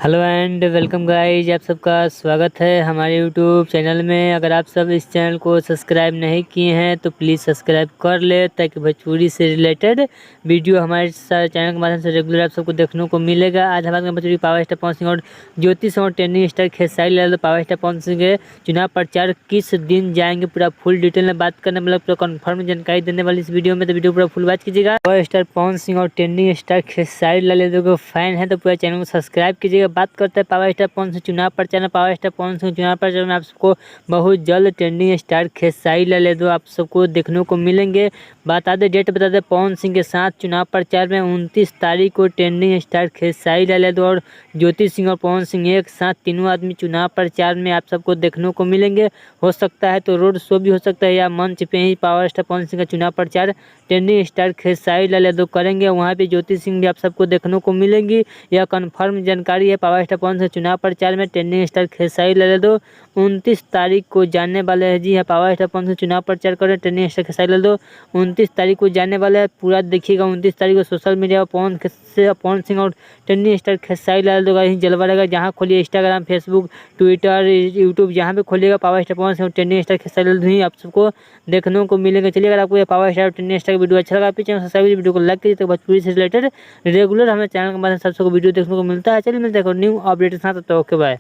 Hello and welcome guys, आप सबका स्वागत है हमारे यूट्यूब चैनल में। अगर आप सब इस चैनल को सब्सक्राइब नहीं किए हैं तो प्लीज़ सब्सक्राइब कर ले, ताकि भोजपुरी से रिलेटेड वीडियो हमारे चैनल के माध्यम से रेगुलर आप सबको देखने को मिलेगा। आज हमारे भोजपुरी पावर स्टार पवन सिंह और ज्योति सिंह और Teni star Khesari Lal power star Pawan Singh के चुनाव प्रचार किस दिन जाएंगे, पूरा फुल डिटेल में बात करने मतलब पूरा कन्फर्म जानकारी देने वाली इस वीडियो में, तो वीडियो पूरा फुल बात कीजिएगा। पावर स्टार पवन सिंह और टेनी स्टार खेसारी लाल को फैन है तो पूरा चैनल को सब्सक्राइब कीजिएगा। बात करते हैं पावर स्टार पवन सिंह चुनाव प्रचार में। पावर स्टार पवन सिंह चुनाव प्रचार में आप सबको बहुत जल्द ट्रेंडिंग स्टार खेसारी लाल यादव आप सबको देखने को मिलेंगे। बता दें, डेट बता दें, पवन सिंह के साथ चुनाव प्रचार में 29 तारीख को ट्रेंडिंग स्टार खेसारी लाल यादव और ज्योति सिंह और पवन सिंह एक साथ तीनों आदमी चुनाव प्रचार में आप सबको देखने को मिलेंगे। हो सकता है तो रोड शो भी हो सकता है, या मंच पे ही पावर स्टार पवन सिंह का चुनाव प्रचार ट्रेंडिंग स्टार खेसारी लाल यादव करेंगे। वहाँ पे ज्योति सिंह भी आप सबको देखने को मिलेंगी। यह कन्फर्म जानकारी है। पावर स्टार पवन सिंह चुनाव प्रचार में ट्रेंडिंग स्टार खेसारी लाल यादव 29 तारीख को जाने वाले हैं। जी हाँ, पावर स्टार पवन सिंह चुनाव प्रचार कर रहे हैं। ट्रेंडिंग स्टार खेसारी लाल यादव 29 तारीख को जाने वाले हैं। पूरा देखिएगा। 29 तारीख को सोशल मीडिया पर पवन सिंह और ट्रेंडिंग स्टार खेसारी लाल यादव का ही जलवा रहेगा। जहाँ खोलिए इंस्टाग्राम, फेसबुक, ट्विटर, यूट्यूब, जहाँ पे खोलिएगा पावर स्टार पवन सिंह और ट्रेंडिंग स्टार खेसारी लाल ही आप सबको देखने को मिलेंगे। चलिए, अगर आपको ये पावर स्टार और ट्रेंडिंग स्टार का वीडियो अच्छा लगा, चैनल सब्सक्राइब वीडियो को लाइक कीजिए, तो भोजपुरी से रिलेटेड रेगुलर हमें चैनल के माध्यम से सबको वीडियो देखने को मिलता है। चलिए मिलते हैं न्यू अपडेट के साथ। तो ओके, बाय।